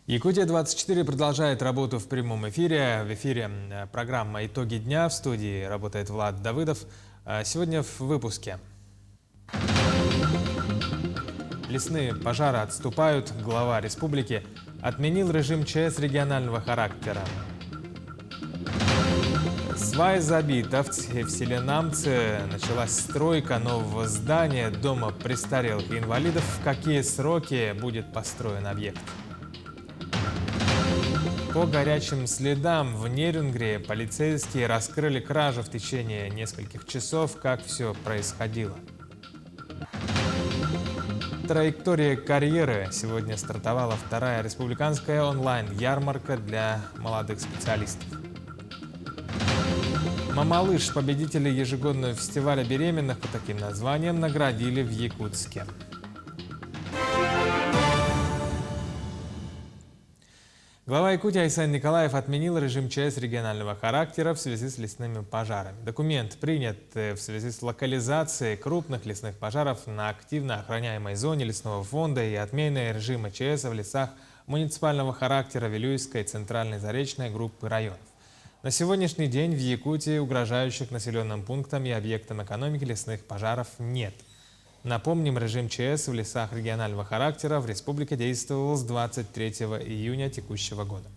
Якутия-24 продолжает работу в прямом эфире. В эфире программа «Итоги дня». В студии работает Влад Давыдов. Сегодня в выпуске. Лесные пожары отступают. Глава республики отменил режим ЧС регионального характера. Свай забит, в Селенамце началась стройка нового здания дома престарелых и инвалидов. В какие сроки будет построен объект? По горячим следам в Нерюнгре полицейские раскрыли кражу в течение нескольких часов. Как все происходило? Траектория карьеры. Сегодня стартовала вторая республиканская онлайн-ярмарка для молодых специалистов. Мамалыш, победителей ежегодного фестиваля беременных по таким названиям, наградили в Якутске. Глава Якутии Айсан Николаев отменил режим ЧС регионального характера в связи с лесными пожарами. Документ принят в связи с локализацией крупных лесных пожаров на активно охраняемой зоне лесного фонда и отменой режима ЧС в лесах муниципального характера Вилюйской и Центральной Заречной группы районов. На сегодняшний день в Якутии угрожающих населенным пунктам и объектам экономики лесных пожаров нет. Напомним, режим ЧС в лесах регионального характера в республике действовал с 23 июня текущего года.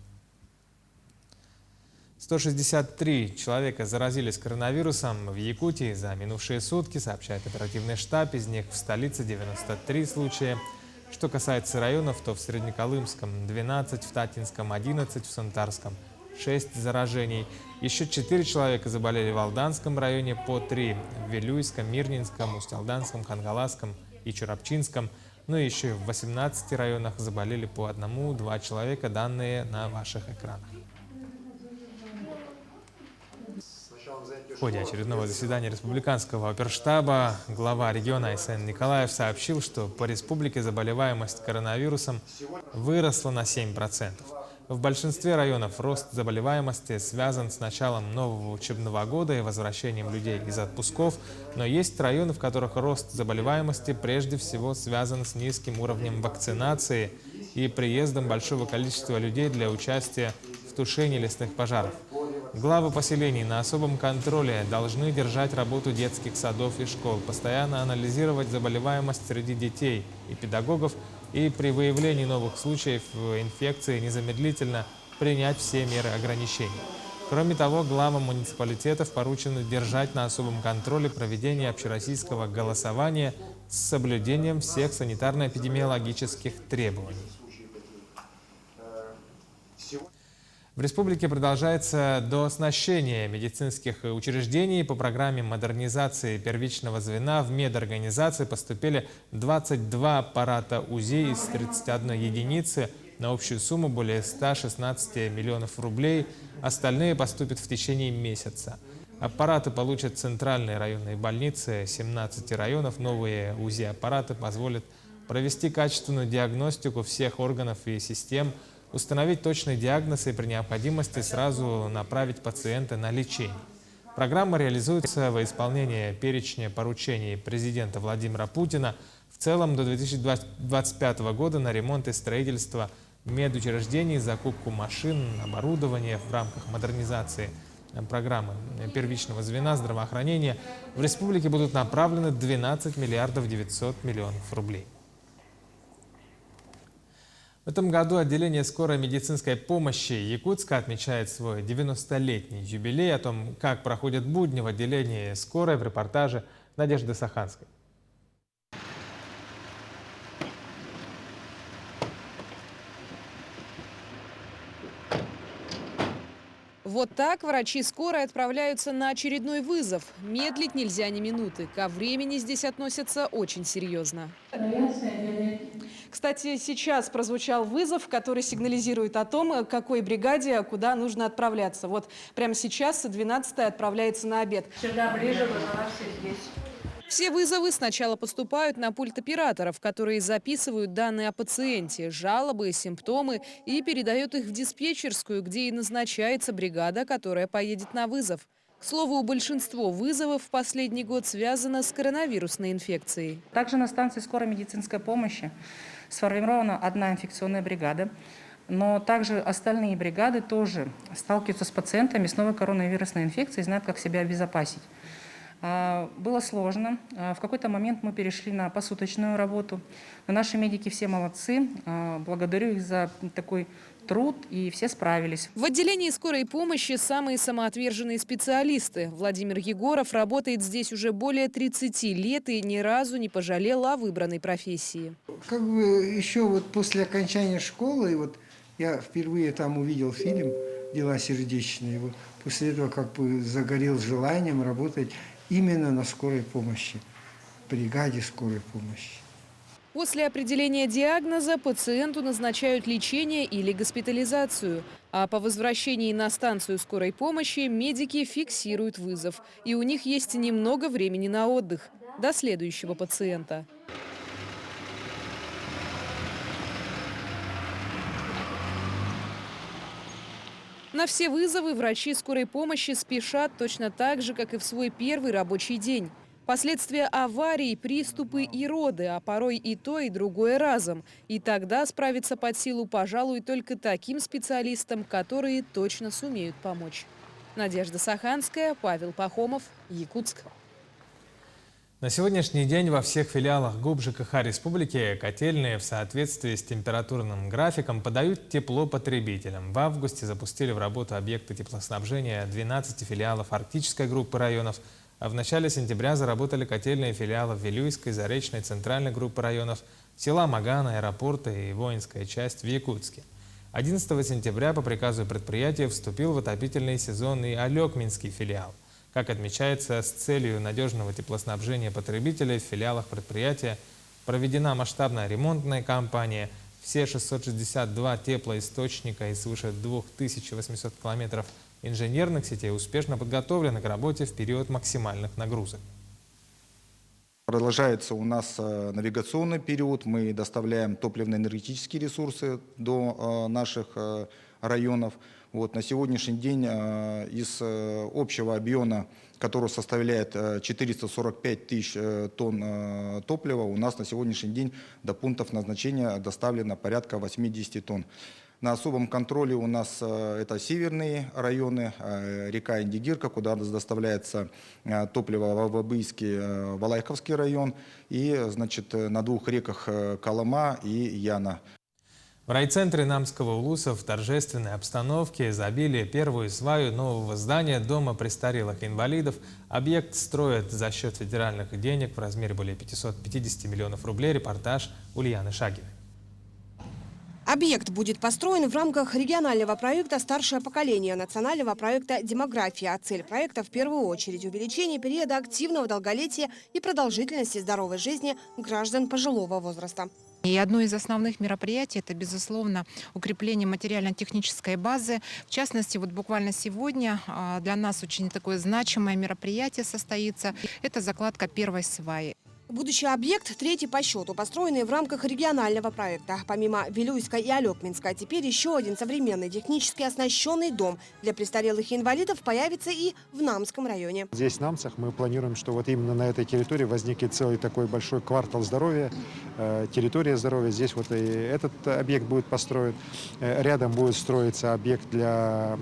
163 человека заразились коронавирусом в Якутии за минувшие сутки, сообщает оперативный штаб. Из них в столице 93 случая. Что касается районов, то в Среднеколымском 12, в Татинском 11, в Сунтарском 6 заражений. Еще 4 человека заболели в Алданском районе, по 3 в Вилюйском, Мирнинском, Усть-Алданском, Хангаласском и Чурапчинском. Ну и еще в 18 районах заболели по 1-2 человека, данные на ваших экранах. В ходе очередного заседания республиканского оперштаба глава региона Айсан Николаев сообщил, что по республике заболеваемость коронавирусом выросла на 7%. В большинстве районов рост заболеваемости связан с началом нового учебного года и возвращением людей из отпусков, но есть районы, в которых рост заболеваемости прежде всего связан с низким уровнем вакцинации и приездом большого количества людей для участия в тушении лесных пожаров. Главы поселений на особом контроле должны держать работу детских садов и школ, постоянно анализировать заболеваемость среди детей и педагогов, и при выявлении новых случаев инфекции незамедлительно принять все меры ограничений. Кроме того, главам муниципалитетов поручено держать на особом контроле проведение общероссийского голосования с соблюдением всех санитарно-эпидемиологических требований. В республике продолжается дооснащение медицинских учреждений. По программе модернизации первичного звена в медорганизации поступили 22 аппарата УЗИ из 31 единицы на общую сумму более 116 миллионов рублей. Остальные поступят в течение месяца. Аппараты получат центральные районные больницы 17 районов. Новые УЗИ-аппараты позволят провести качественную диагностику всех органов и систем, установить точный диагноз и при необходимости сразу направить пациента на лечение. Программа реализуется во исполнение перечня поручений президента Владимира Путина. В целом до 2025 года на ремонт и строительство медучреждений, закупку машин, оборудования в рамках модернизации программы первичного звена здравоохранения в республике будут направлены 12 миллиардов 900 миллионов рублей. В этом году отделение скорой медицинской помощи Якутска отмечает свой 90-летний юбилей. О том, как проходят будни в отделении скорой, в репортаже Надежды Саханской. Вот так врачи скорой отправляются на очередной вызов. Медлить нельзя ни минуты. Ко времени здесь относятся очень серьезно. Кстати, сейчас прозвучал вызов, который сигнализирует о том, к какой бригаде, куда нужно отправляться. Вот прямо сейчас 12-я отправляется на обед. Сюда ближе, вы здесь. Все вызовы сначала поступают на пульт операторов, которые записывают данные о пациенте, жалобы, симптомы и передают их в диспетчерскую, где и назначается бригада, которая поедет на вызов. К слову, большинство вызовов в последний год связано с коронавирусной инфекцией. Также на станции скорой медицинской помощи сформирована одна инфекционная бригада. Но также остальные бригады тоже сталкиваются с пациентами с новой коронавирусной инфекцией и знают, как себя обезопасить. Было сложно. В какой-то момент мы перешли на посуточную работу. Но наши медики все молодцы. Благодарю их за такой труд, и все справились. В отделении скорой помощи самые самоотверженные специалисты. Владимир Егоров работает здесь уже более 30 лет и ни разу не пожалел о выбранной профессии. Как бы еще вот после окончания школы, вот я впервые там увидел фильм «Дела сердечные». Вот после этого как бы загорел желанием работать именно на скорой помощи, бригаде скорой помощи. После определения диагноза пациенту назначают лечение или госпитализацию. А по возвращении на станцию скорой помощи медики фиксируют вызов. И у них есть немного времени на отдых до следующего пациента. На все вызовы врачи скорой помощи спешат точно так же, как и в свой первый рабочий день. Последствия аварий, приступы и роды, а порой и то, и другое разом. И тогда справиться под силу, пожалуй, только таким специалистам, которые точно сумеют помочь. Надежда Саханская, Павел Пахомов, Якутск. На сегодняшний день во всех филиалах ГУП ЖКХ Республики котельные в соответствии с температурным графиком подают тепло потребителям. В августе запустили в работу объекты теплоснабжения 12 филиалов Арктической группы районов, а в начале сентября заработали котельные филиалов Вилюйской, Заречной, Центральной группы районов, села Маган, аэропорта и воинская часть в Якутске. 11 сентября по приказу предприятия вступил в отопительный сезон и Алекминский филиал. Как отмечается, с целью надежного теплоснабжения потребителей в филиалах предприятия проведена масштабная ремонтная кампания. Все 662 теплоисточника и свыше 2800 километров инженерных сетей успешно подготовлены к работе в период максимальных нагрузок. Продолжается у нас навигационный период. Мы доставляем топливно-энергетические ресурсы до наших районов. Вот, на сегодняшний день из общего объема, который составляет 445 тысяч тонн топлива, у нас на сегодняшний день до пунктов назначения доставлено порядка 80 тонн. На особом контроле у нас это северные районы, река Индигирка, куда доставляется топливо в Абыйский, Валайховский район, и, значит, на двух реках Колыма и Яна. В райцентре Намского Улуса в торжественной обстановке забили первую сваю нового здания Дома престарелых инвалидов. Объект строят за счет федеральных денег в размере более 550 миллионов рублей. Репортаж Ульяны Шагиной. Объект будет построен в рамках регионального проекта «Старшее поколение», национального проекта «Демография». А цель проекта в первую очередь увеличение периода активного долголетия и продолжительности здоровой жизни граждан пожилого возраста. И одно из основных мероприятий – это, безусловно, укрепление материально-технической базы. В частности, вот буквально сегодня для нас очень такое значимое мероприятие состоится. Это закладка первой сваи. Будущий объект третий по счету, построенный в рамках регионального проекта. Помимо Вилюйска и Алекминска, теперь еще один современный технически оснащенный дом для престарелых и инвалидов появится и в Намском районе. Здесь, в Намцах, мы планируем, что вот именно на этой территории возникнет целый такой большой квартал здоровья, территория здоровья. Здесь вот и этот объект будет построен. Рядом будет строиться объект для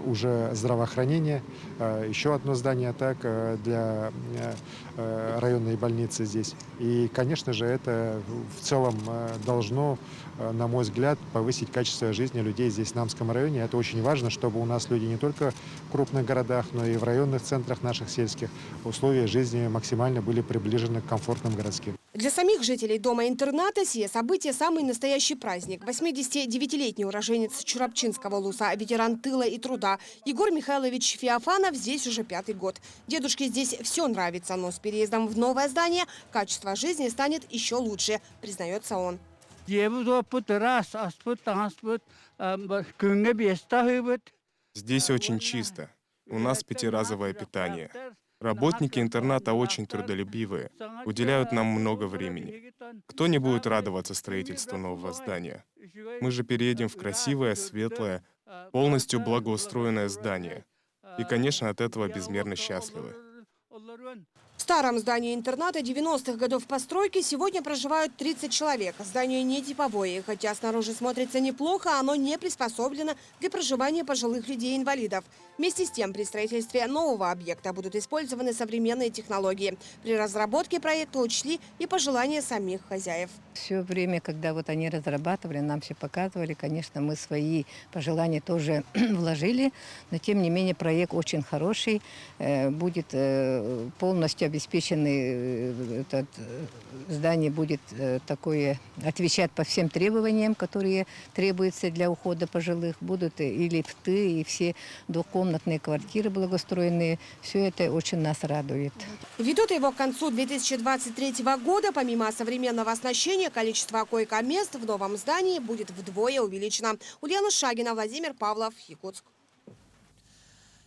уже здравоохранения. Еще одно здание так для районной больницы здесь. И, конечно же, это в целом должно, на мой взгляд, повысить качество жизни людей здесь, в Намском районе. Это очень важно, чтобы у нас люди не только в крупных городах, но и в районных центрах наших сельских условия жизни максимально были приближены к комфортным городским. Для самих жителей дома-интерната сие событие – самый настоящий праздник. 89-летний уроженец Чурапчинского Улуса, ветеран тыла и труда Егор Михайлович Феофанов здесь уже 5-й год. Дедушке здесь все нравится, но с переездом в новое здание качество жизни станет еще лучше, признается он. Здесь очень чисто. У нас пятиразовое питание. Работники интерната очень трудолюбивые, уделяют нам много времени. Кто не будет радоваться строительству нового здания? Мы же переедем в красивое, светлое, полностью благоустроенное здание. И, конечно, от этого безмерно счастливы. В старом здании интерната 90-х годов постройки сегодня проживают 30 человек. Здание не типовое, и хотя снаружи смотрится неплохо, оно не приспособлено для проживания пожилых людей-инвалидов. Вместе с тем, при строительстве нового объекта будут использованы современные технологии. При разработке проекта учли и пожелания самих хозяев. Все время, когда вот они разрабатывали, нам все показывали, конечно, мы свои пожелания тоже вложили, но тем не менее проект очень хороший, будет полностью обеспеченный, этот здание будет такое, отвечать по всем требованиям, которые требуются для ухода пожилых, будут и лифты, и все двухкомнатные квартиры благоустроенные, все это очень нас радует. Ведут его к концу 2023 года. Помимо современного оснащения, количество койко-мест в новом здании будет вдвое увеличено. Ульяна Шагина, Владимир Павлов, Якутск.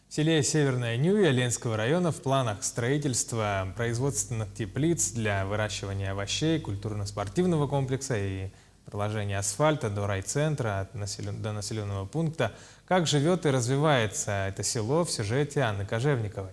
В селе Северная Нюя Ленского района в планах строительства производственных теплиц для выращивания овощей, культурно-спортивного комплекса и проложения асфальта до райцентра, до населенного пункта. Как живет и развивается это село, в сюжете Анны Кожевниковой.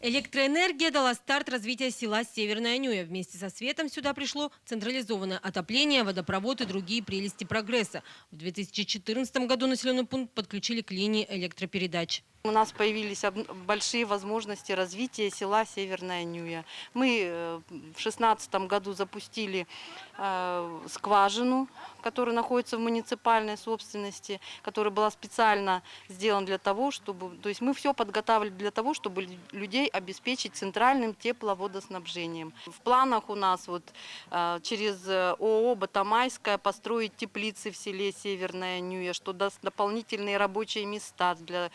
Электроэнергия дала старт развития села Северная Нюя. Вместе со светом сюда пришло централизованное отопление, водопровод и другие прелести прогресса. В 2014 году населенный пункт подключили к линии электропередач. У нас появились большие возможности развития села Северная Нюя. Мы в 2016 году запустили скважину, которая находится в муниципальной собственности, которая была специально сделана для того, чтобы... То есть мы все подготавливали для того, чтобы людей обеспечить центральным тепловодоснабжением. В планах у нас вот через ООО «Батамайская» построить теплицы в селе Северная Нюя, что даст дополнительные рабочие места для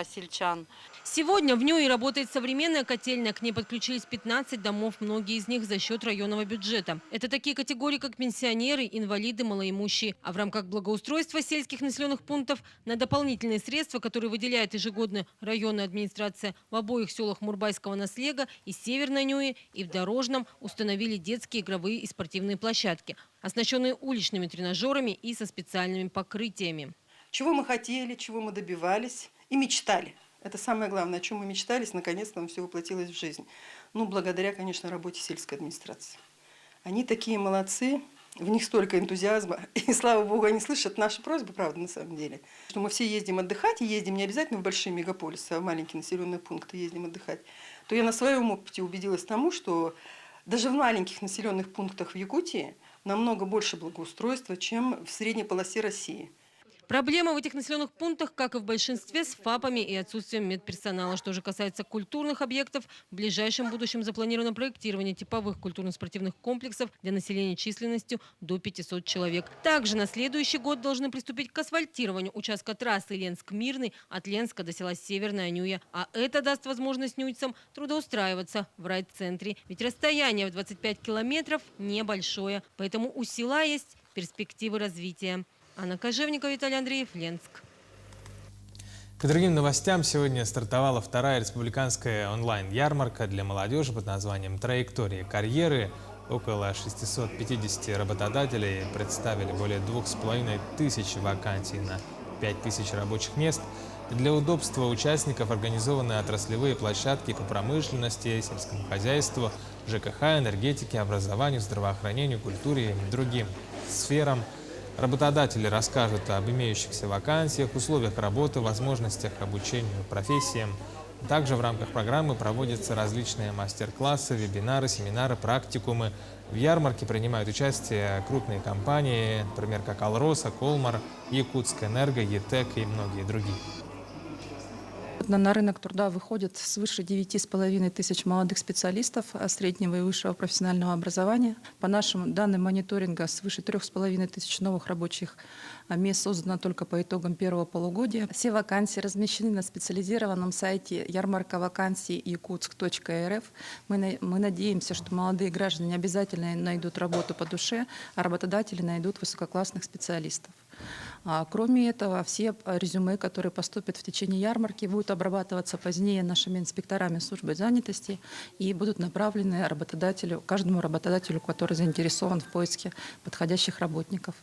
сельчан. Сегодня в Нюе работает современная котельная. К ней подключились 15 домов, многие из них за счет районного бюджета. Это такие категории, как пенсионеры, инвалиды, малоимущие. А в рамках благоустройства сельских населенных пунктов на дополнительные средства, которые выделяет ежегодно районная администрация в обоих селах Мурбайского наслега и Северной Нюи, и в Дорожном, установили детские игровые и спортивные площадки, оснащенные уличными тренажерами и со специальными покрытиями. Чего мы хотели, чего мы добивались и мечтали. Это самое главное, о чем мы мечтали, наконец-то нам все воплотилось в жизнь. Ну, благодаря, конечно, работе сельской администрации. Они такие молодцы, в них столько энтузиазма. И, слава богу, они слышат наши просьбы, правда, на самом деле. Что мы все ездим отдыхать, и ездим не обязательно в большие мегаполисы, а в маленькие населенные пункты ездим отдыхать. То я на своем опыте убедилась тому, что даже в маленьких населенных пунктах в Якутии намного больше благоустройства, чем в средней полосе России. Проблема в этих населенных пунктах, как и в большинстве, с ФАПами и отсутствием медперсонала. Что же касается культурных объектов, в ближайшем будущем запланировано проектирование типовых культурно-спортивных комплексов для населения численностью до 500 человек. Также на следующий год должны приступить к асфальтированию участка трассы Ленск-Мирный от Ленска до села Северная Нюя. А это даст возможность нюйцам трудоустраиваться в райцентре. Ведь расстояние в 25 километров небольшое, поэтому у села есть перспективы развития. Анна Кожевникова, Виталий Андреев, Ленск. К другим новостям сегодня стартовала вторая республиканская онлайн-ярмарка для молодежи под названием «Траектория карьеры». Около 650 работодателей представили более 2500 вакансий на 5000 рабочих мест. Для удобства участников организованы отраслевые площадки по промышленности, сельскому хозяйству, ЖКХ, энергетике, образованию, здравоохранению, культуре и другим сферам. Работодатели расскажут об имеющихся вакансиях, условиях работы, возможностях обучению профессиям. Также в рамках программы проводятся различные мастер-классы, вебинары, семинары, практикумы. В ярмарке принимают участие крупные компании, например, как «Алроса», «Колмар», «Якутскэнерго», «ЕТЭК» и многие другие. На рынок труда выходит свыше 9500 молодых специалистов среднего и высшего профессионального образования. По нашим данным мониторинга, свыше 3500 новых рабочих мест создано только по итогам первого полугодия. Все вакансии размещены на специализированном сайте ярмарка вакансий якутск.рф. Мы надеемся, что молодые граждане обязательно найдут работу по душе, а работодатели найдут высококлассных специалистов. Кроме этого, все резюме, которые поступят в течение ярмарки, будут обрабатываться позднее нашими инспекторами службы занятости и будут направлены каждому работодателю, который заинтересован в поиске подходящих работников.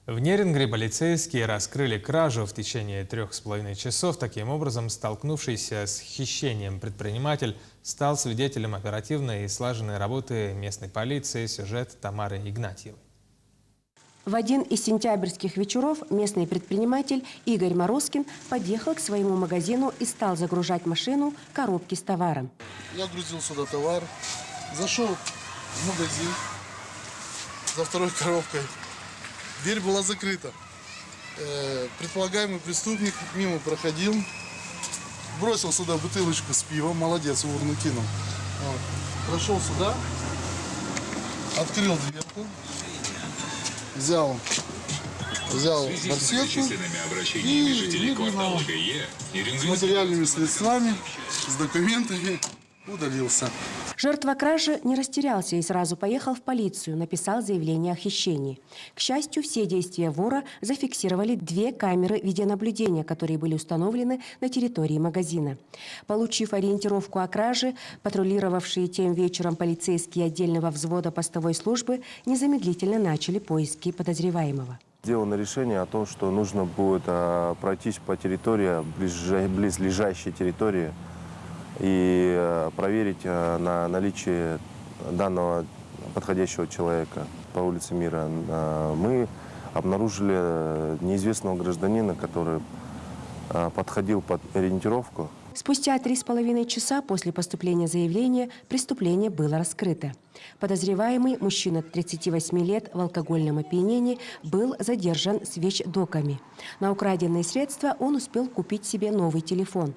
В Нерингре полицейские раскрыли кражу в течение 3,5 часов. Таким образом, столкнувшийся с хищением предприниматель стал свидетелем оперативной и слаженной работы местной полиции. Сюжет Тамары Игнатьевой. В один из сентябрьских вечеров местный предприниматель Игорь Морозкин подъехал к своему магазину и стал загружать машину коробки с товаром. Я грузил сюда товар, зашел в магазин за второй коробкой. Дверь была закрыта. Предполагаемый преступник мимо проходил, бросил сюда бутылочку с пивом, молодец, в урну кинул. Вот. Прошел сюда, открыл дверку, взял барсетку и выгнал с материальными средствами, с документами, удалился. Жертва кражи не растерялся и сразу поехал в полицию, написал заявление о хищении. К счастью, все действия вора зафиксировали 2 камеры видеонаблюдения, которые были установлены на территории магазина. Получив ориентировку о краже, патрулировавшие тем вечером полицейские отдельного взвода постовой службы незамедлительно начали поиски подозреваемого. Сделано решение о том, что нужно будет пройтись по территории, близлежащей территории, и проверить на наличие данного подходящего человека по улице Мира. Мы обнаружили неизвестного гражданина, который подходил под ориентировку. Спустя 3,5 часа после поступления заявления преступление было раскрыто. Подозреваемый, мужчина 38 лет, в алкогольном опьянении, был задержан с вещдоками. На украденные средства он успел купить себе новый телефон.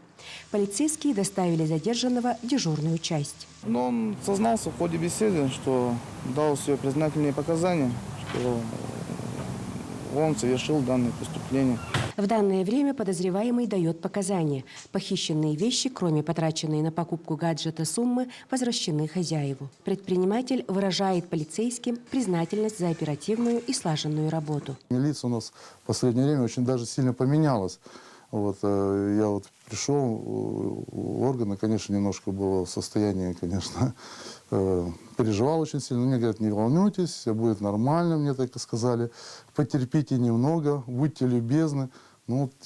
Полицейские доставили задержанного в дежурную часть. Но он сознался в ходе беседы, что дал все признательные показания, что он совершил данное преступление. В данное время подозреваемый дает показания. Похищенные вещи, кроме потраченной на покупку гаджета суммы, возвращены хозяеву. Предприниматель выражает полицейским признательность за оперативную и слаженную работу. Милиция у нас в последнее время очень даже сильно поменялась. Я пришел в органы, конечно, немножко было в состоянии, конечно, переживал очень сильно. Мне говорят, не волнуйтесь, все будет нормально, мне так и сказали. Потерпите немного, будьте любезны.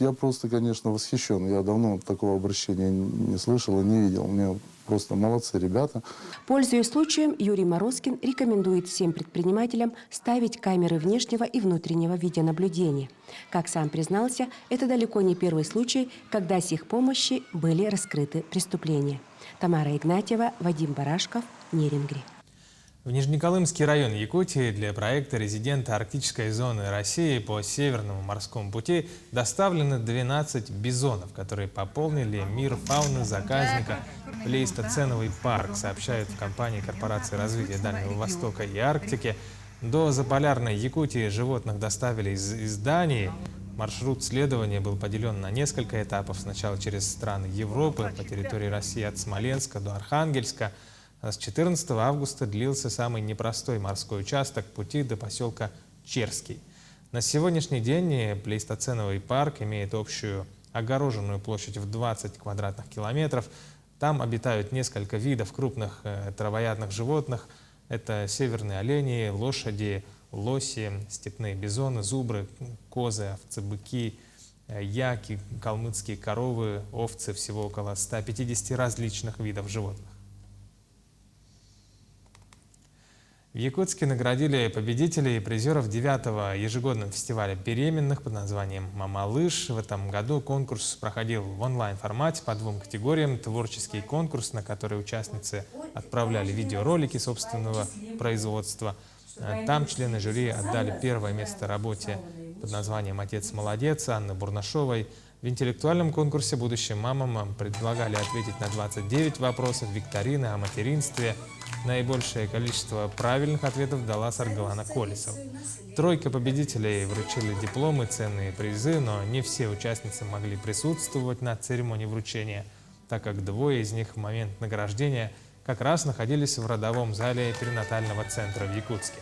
Я просто, конечно, восхищен. Я давно такого обращения не слышал и не видел. Мне просто молодцы ребята. Пользуясь случаем, Юрий Морозкин рекомендует всем предпринимателям ставить камеры внешнего и внутреннего видеонаблюдения. Как сам признался, это далеко не первый случай, когда с их помощью были раскрыты преступления. Тамара Игнатьева, Вадим Барашков, Нерингри. В Нижнеколымский район Якутии для проекта «Резиденты Арктической зоны России» по Северному морскому пути доставлены 12 бизонов, которые пополнили мир фауны заказника Плейстоценовый парк, сообщают в компании Корпорации развития Дальнего Востока и Арктики. До заполярной Якутии животных доставили из Дании. Маршрут следования был поделен на несколько этапов. Сначала через страны Европы, по территории России от Смоленска до Архангельска. С 14 августа длился самый непростой морской участок пути до поселка Черский. На сегодняшний день Плейстоценовый парк имеет общую огороженную площадь в 20 квадратных километров. Там обитают несколько видов крупных травоядных животных. Это северные олени, лошади, лоси, степные бизоны, зубры, козы, овцы, быки, яки, калмыцкие коровы, овцы, всего около 150 различных видов животных. В Якутске наградили победителей и призеров 9-го ежегодного фестиваля беременных под названием «Мамалыш». В этом году конкурс проходил в онлайн-формате по 2 категориям. Творческий конкурс, на который участницы отправляли видеоролики собственного производства. Там члены жюри отдали первое место работе под названием «Отец молодец» Анны Бурнашовой. В интеллектуальном конкурсе будущим мамам предлагали ответить на 29 вопросов викторины о материнстве. Наибольшее количество правильных ответов дала Саргалана Колесова. 3 победителей вручили дипломы, ценные призы, но не все участницы могли присутствовать на церемонии вручения, так как 2 из них в момент награждения как раз находились в родовом зале перинатального центра в Якутске.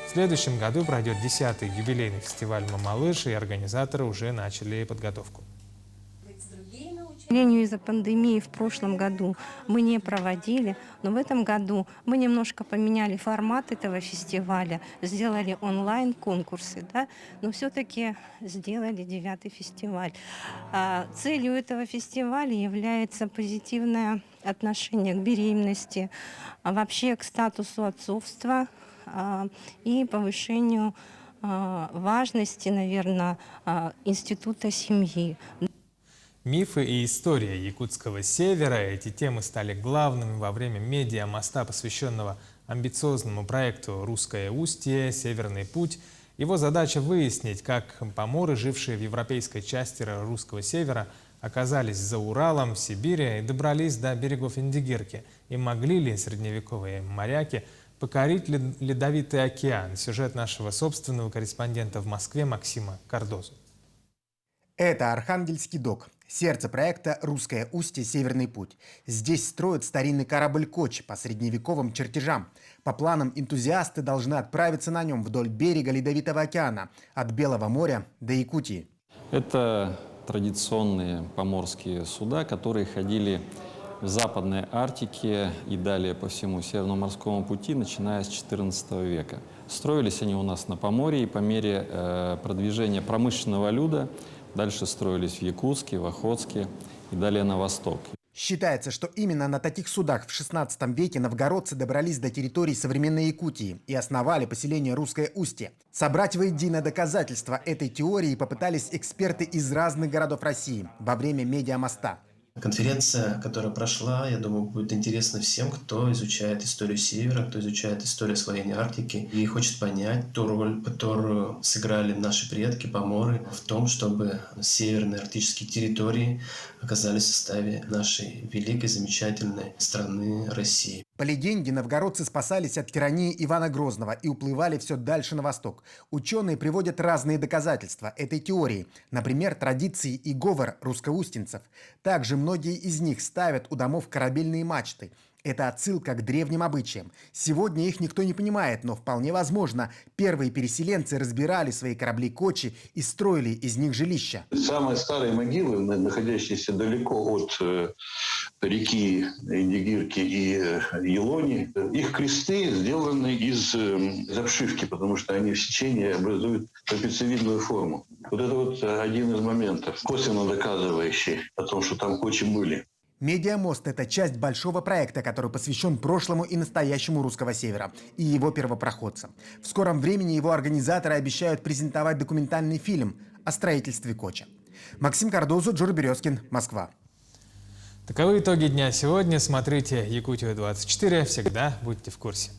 В следующем году пройдет 10-й юбилейный фестиваль «Мамалыш», и организаторы уже начали подготовку. К сожалению, из-за пандемии в прошлом году мы не проводили, но в этом году мы немножко поменяли формат этого фестиваля, сделали онлайн-конкурсы, да, но все-таки сделали 9-й фестиваль. Целью этого фестиваля является позитивное отношение к беременности, вообще к статусу отцовства и повышению важности, наверное, института семьи. Мифы и история якутского севера – эти темы стали главными во время медиа-моста, посвященного амбициозному проекту «Русское устье. Северный путь». Его задача выяснить, как поморы, жившие в европейской части русского севера, оказались за Уралом, в Сибири и добрались до берегов Индигирки. И могли ли средневековые моряки покорить ледовитый океан? Сюжет нашего собственного корреспондента в Москве Максима Кардозу. Это Архангельский док. Сердце проекта «Русское устье. Северный путь». Здесь строят старинный корабль «Коч» по средневековым чертежам. По планам энтузиасты должны отправиться на нем вдоль берега Ледовитого океана, от Белого моря до Якутии. Это традиционные поморские суда, которые ходили в Западной Арктике и далее по всему Северному морскому пути, начиная с XIV века. Строились они у нас на Поморье, и по мере продвижения промышленного люда дальше строились в Якутске, в Охотске и далее на восток. Считается, что именно на таких судах в XVI веке новгородцы добрались до территории современной Якутии и основали поселение Русское устье. Собрать воедино доказательства этой теории попытались эксперты из разных городов России во время медиа-моста. Конференция, которая прошла, я думаю, будет интересна всем, кто изучает историю Севера, кто изучает историю освоения Арктики и хочет понять ту роль, которую сыграли наши предки, поморы, в том, чтобы северные арктические территории оказались в составе нашей великой, замечательной страны России. По легенде, новгородцы спасались от тирании Ивана Грозного и уплывали все дальше на восток. Ученые приводят разные доказательства этой теории, например, традиции и говор русскоустинцев. Также многие из них ставят у домов корабельные мачты. Это отсылка к древним обычаям. Сегодня их никто не понимает, но вполне возможно, первые переселенцы разбирали свои корабли-кочи и строили из них жилища. Самые старые могилы, находящиеся далеко от реки Индигирки и Елони, их кресты сделаны из обшивки, потому что они в сечении образуют трапециевидную форму. Вот это вот один из моментов, косвенно доказывающий о том, что там кочи были. Медиамост – это часть большого проекта, который посвящен прошлому и настоящему русского севера и его первопроходцам. В скором времени его организаторы обещают презентовать документальный фильм о строительстве Коча. Максим Кардозу, Джур Березкин, Москва. Таковы итоги дня сегодня. Смотрите Якутию 24. Всегда будьте в курсе.